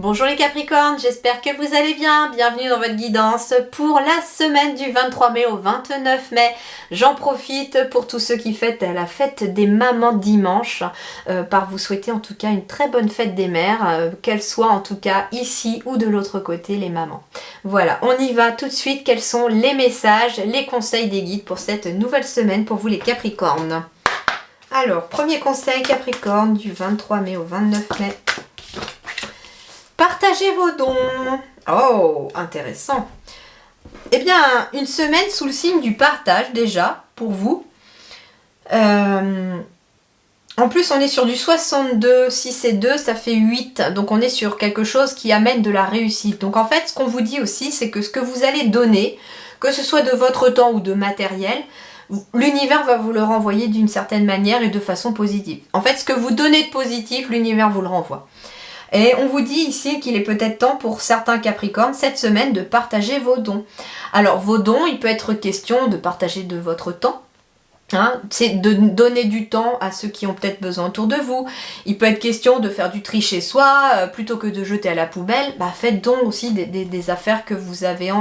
Bonjour les Capricornes, j'espère que vous allez bien. Bienvenue dans votre guidance pour la semaine du 23 mai au 29 mai. J'en profite pour tous ceux qui fêtent la fête des mamans dimanche, par vous souhaiter en tout cas une très bonne fête des mères, qu'elles soient en tout cas ici ou de l'autre côté les mamans. Voilà, on y va tout de suite. Quels sont les messages, les conseils des guides pour cette nouvelle semaine pour vous les Capricornes? Alors, premier conseil Capricorne du 23 mai au 29 mai. Partagez vos dons. Oh, intéressant. Eh bien, une semaine sous le signe du partage déjà, pour vous. En plus, on est sur du 62, 6 et 2, ça fait 8. Donc, on est sur quelque chose qui amène de la réussite. Donc, en fait, ce qu'on vous dit aussi, c'est que ce que vous allez donner, que ce soit de votre temps ou de matériel, l'univers va vous le renvoyer d'une certaine manière et de façon positive. En fait, ce que vous donnez de positif, l'univers vous le renvoie. Et on vous dit ici qu'il est peut-être temps pour certains Capricornes cette semaine de partager vos dons. Alors vos dons, il peut être question de partager de votre temps. C'est de donner du temps à ceux qui ont peut-être besoin autour de vous. Il peut être question de faire du tri chez soi, plutôt que de jeter à la poubelle. Faites don aussi des affaires que vous avez.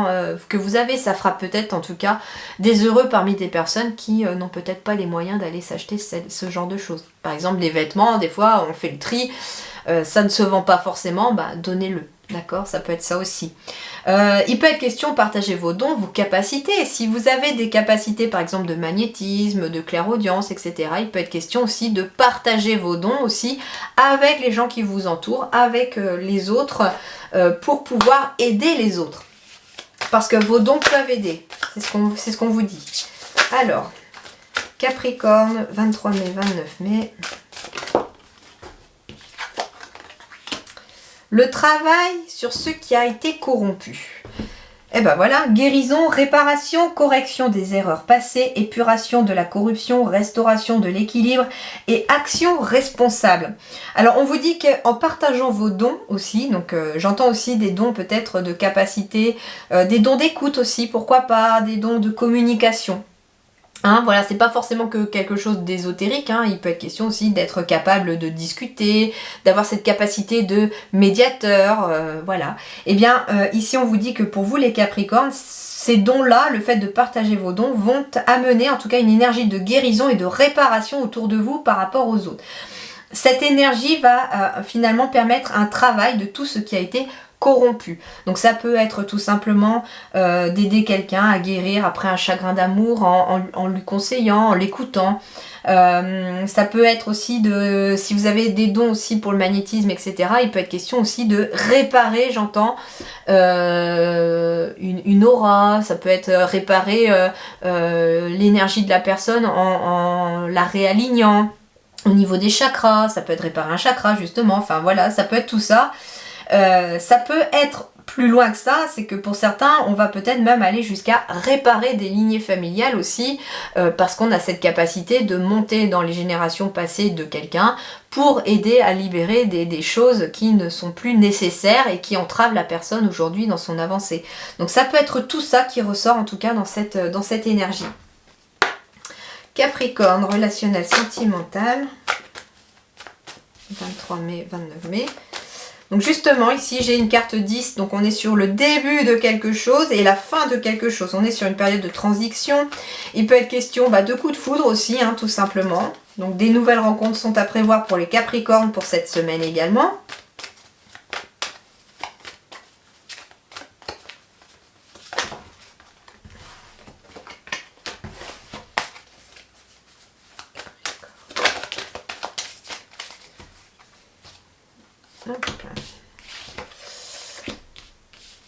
Ça fera peut-être en tout cas des heureux parmi des personnes qui n'ont peut-être pas les moyens d'aller s'acheter ce genre de choses. Par exemple les vêtements, des fois on fait le tri. Ça ne se vend pas forcément, donnez-le, d'accord? Ça peut être ça aussi. Il peut être question de partager vos dons, vos capacités. Si vous avez des capacités, par exemple, de magnétisme, de clairaudience, etc., il peut être question aussi de partager vos dons aussi avec les gens qui vous entourent, avec les autres, pour pouvoir aider les autres. Parce que vos dons peuvent aider. C'est ce qu'on vous dit. Alors, Capricorne, 23 mai, 29 mai... Le travail sur ce qui a été corrompu. Et ben voilà, guérison, réparation, correction des erreurs passées, épuration de la corruption, restauration de l'équilibre et action responsable. Alors on vous dit qu'en partageant vos dons aussi, donc j'entends aussi des dons peut-être de capacité, des dons d'écoute aussi, pourquoi pas, des dons de communication. Voilà, c'est pas forcément que quelque chose d'ésotérique, il peut être question aussi d'être capable de discuter, d'avoir cette capacité de médiateur, voilà. Eh bien, ici on vous dit que pour vous les Capricornes, ces dons-là, le fait de partager vos dons, vont amener en tout cas une énergie de guérison et de réparation autour de vous par rapport aux autres. Cette énergie va finalement permettre un travail de tout ce qui a été corrompu. Donc ça peut être tout simplement d'aider quelqu'un à guérir après un chagrin d'amour en lui conseillant, en l'écoutant. Ça peut être aussi si vous avez des dons aussi pour le magnétisme, etc., il peut être question aussi de réparer, j'entends, une aura. Ça peut être réparer l'énergie de la personne en la réalignant. Au niveau des chakras, ça peut être réparer un chakra justement, enfin voilà, ça peut être tout ça. Ça peut être plus loin que ça, c'est que pour certains, on va peut-être même aller jusqu'à réparer des lignées familiales aussi, parce qu'on a cette capacité de monter dans les générations passées de quelqu'un pour aider à libérer des choses qui ne sont plus nécessaires et qui entravent la personne aujourd'hui dans son avancée. Donc ça peut être tout ça qui ressort en tout cas dans cette énergie. Capricorne, relationnel sentimental, 23 mai, 29 mai. Donc justement, ici, j'ai une carte 10, donc on est sur le début de quelque chose et la fin de quelque chose. On est sur une période de transition. Il peut être question de coups de foudre aussi, tout simplement. Donc des nouvelles rencontres sont à prévoir pour les Capricornes pour cette semaine également.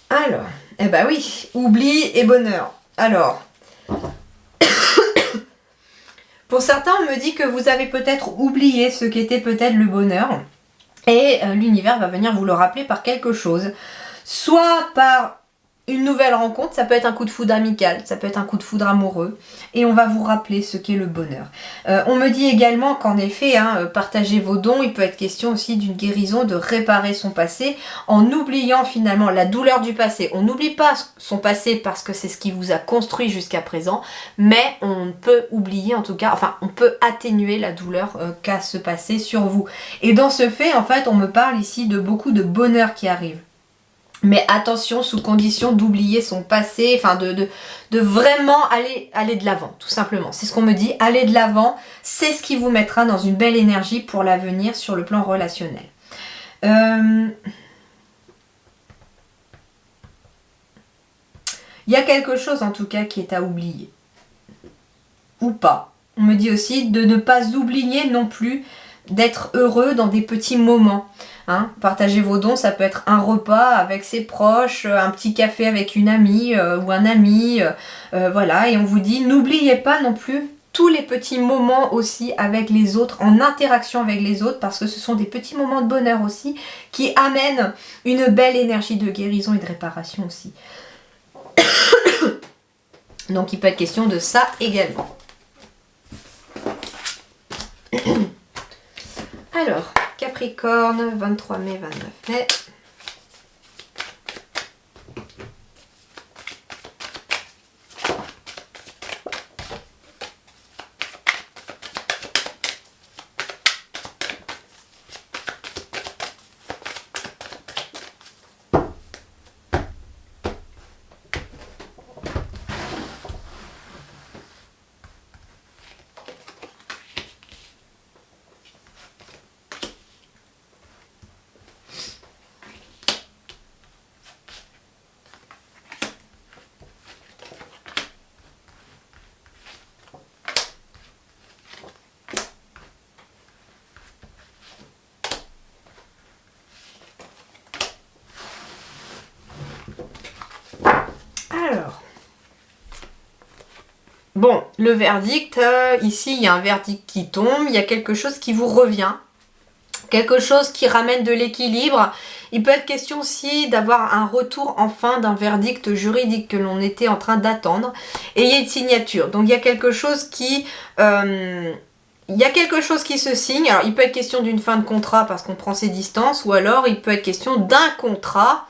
Alors, oui, oubli et bonheur. Alors, pour certains, on me dit que vous avez peut-être oublié ce qu'était peut-être le bonheur. Et l'univers va venir vous le rappeler par quelque chose. Soit par une nouvelle rencontre, ça peut être un coup de foudre amical, ça peut être un coup de foudre amoureux, et on va vous rappeler ce qu'est le bonheur. On me dit également qu'en effet, partager vos dons, il peut être question aussi d'une guérison, de réparer son passé, en oubliant finalement la douleur du passé. On n'oublie pas son passé parce que c'est ce qui vous a construit jusqu'à présent, mais on peut oublier en tout cas, enfin on peut atténuer la douleur qu'a ce passé sur vous. Et dans ce fait, en fait, on me parle ici de beaucoup de bonheur qui arrive. Mais attention, sous condition d'oublier son passé, enfin de vraiment aller de l'avant, tout simplement. C'est ce qu'on me dit, aller de l'avant, c'est ce qui vous mettra dans une belle énergie pour l'avenir sur le plan relationnel. Il y a quelque chose en tout cas qui est à oublier. Ou pas. On me dit aussi de ne pas oublier non plus d'être heureux dans des petits moments. Partager vos dons, ça peut être un repas avec ses proches, un petit café avec une amie ou un ami, voilà. Et on vous dit, n'oubliez pas non plus tous les petits moments aussi avec les autres, en interaction avec les autres, parce que ce sont des petits moments de bonheur aussi, qui amènent une belle énergie de guérison et de réparation aussi. Donc il peut être question de ça également. Alors, Capricorne, 23 mai, 29 mai. Alors, bon, le verdict, ici il y a un verdict qui tombe, il y a quelque chose qui vous revient, quelque chose qui ramène de l'équilibre. Il peut être question aussi d'avoir un retour enfin d'un verdict juridique que l'on était en train d'attendre, et il y a une signature. Donc il y a quelque chose qui... se signe. Alors il peut être question d'une fin de contrat parce qu'on prend ses distances, ou alors il peut être question d'un contrat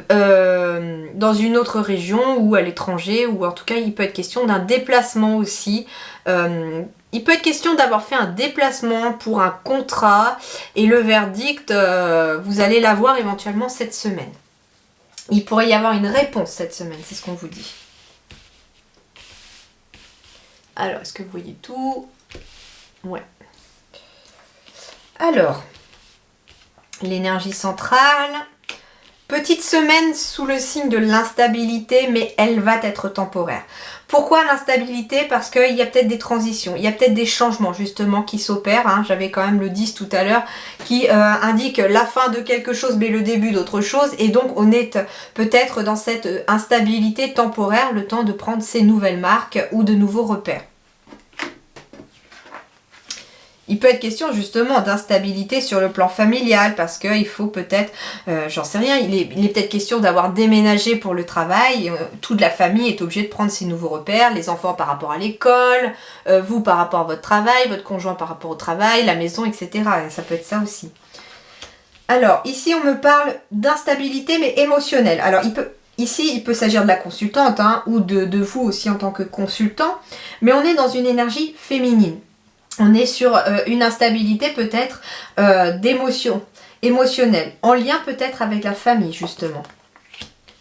dans une autre région ou à l'étranger, ou en tout cas il peut être question d'un déplacement aussi. Il peut être question d'avoir fait un déplacement pour un contrat, et le verdict, vous allez l'avoir éventuellement cette semaine. Il pourrait y avoir une réponse cette semaine, c'est ce qu'on vous dit. Alors, est-ce que vous voyez tout? Ouais. Alors, l'énergie centrale. Petite semaine sous le signe de l'instabilité, mais elle va être temporaire. Pourquoi l'instabilité? Parce qu'il y a peut-être des transitions, il y a peut-être des changements justement qui s'opèrent. J'avais quand même le 10 tout à l'heure qui indique la fin de quelque chose mais le début d'autre chose. Et donc on est peut-être dans cette instabilité temporaire, le temps de prendre ses nouvelles marques ou de nouveaux repères. Il peut être question justement d'instabilité sur le plan familial parce qu'il faut peut-être, j'en sais rien, il est peut-être question d'avoir déménagé pour le travail, toute la famille est obligée de prendre ses nouveaux repères, les enfants par rapport à l'école, vous par rapport à votre travail, votre conjoint par rapport au travail, la maison, etc. Ça peut être ça aussi. Alors ici on me parle d'instabilité mais émotionnelle. Alors ici il peut s'agir de la consultante ou de vous aussi en tant que consultant, mais on est dans une énergie féminine. On est sur une instabilité peut-être d'émotion, émotionnelle, en lien peut-être avec la famille justement.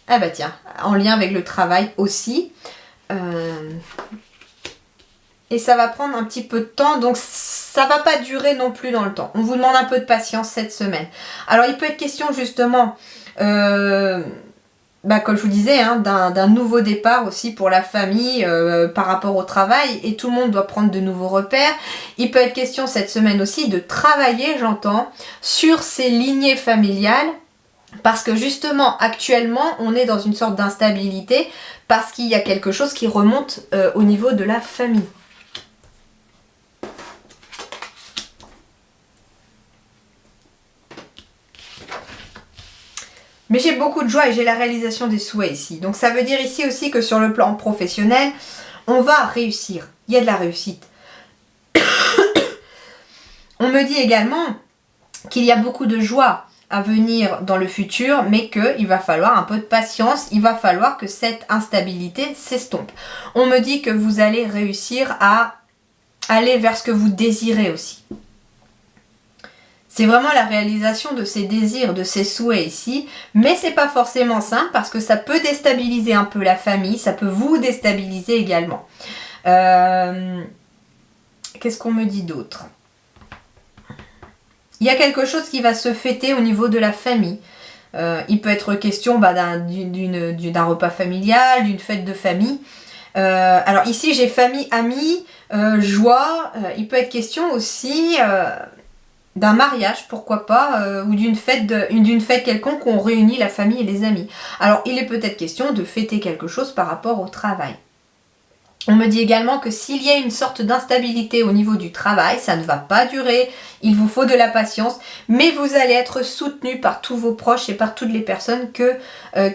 Ah bah tiens, en lien avec le travail aussi. Et ça va prendre un petit peu de temps, donc ça va pas durer non plus dans le temps. On vous demande un peu de patience cette semaine. Alors il peut être question justement... comme je vous disais, d'un nouveau départ aussi pour la famille par rapport au travail, et tout le monde doit prendre de nouveaux repères. Il peut être question cette semaine aussi de travailler, j'entends, sur ces lignées familiales, parce que justement actuellement on est dans une sorte d'instabilité parce qu'il y a quelque chose qui remonte au niveau de la famille. Mais j'ai beaucoup de joie et j'ai la réalisation des souhaits ici. Donc ça veut dire ici aussi que sur le plan professionnel, on va réussir. Il y a de la réussite. On me dit également qu'il y a beaucoup de joie à venir dans le futur, mais qu'il va falloir un peu de patience, il va falloir que cette instabilité s'estompe. On me dit que vous allez réussir à aller vers ce que vous désirez aussi. C'est vraiment la réalisation de ces désirs, de ces souhaits ici, mais c'est pas forcément simple parce que ça peut déstabiliser un peu la famille, ça peut vous déstabiliser également. Qu'est-ce qu'on me dit d'autre ? Il y a quelque chose qui va se fêter au niveau de la famille. Il peut être question d'un repas familial, d'une fête de famille. Alors ici j'ai famille, amis, joie. Il peut être question aussi d'un mariage, pourquoi pas, ou d'une fête quelconque où on réunit la famille et les amis. Alors il est peut-être question de fêter quelque chose par rapport au travail. On me dit également que s'il y a une sorte d'instabilité au niveau du travail, ça ne va pas durer, il vous faut de la patience, mais vous allez être soutenu par tous vos proches et par toutes les personnes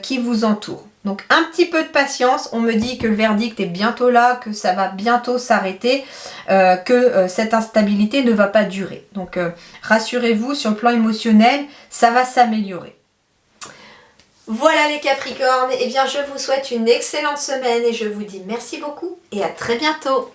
qui vous entourent. Donc un petit peu de patience, on me dit que le verdict est bientôt là, que ça va bientôt s'arrêter, que cette instabilité ne va pas durer. Donc rassurez-vous, sur le plan émotionnel, ça va s'améliorer. Voilà les Capricornes, eh bien je vous souhaite une excellente semaine et je vous dis merci beaucoup et à très bientôt.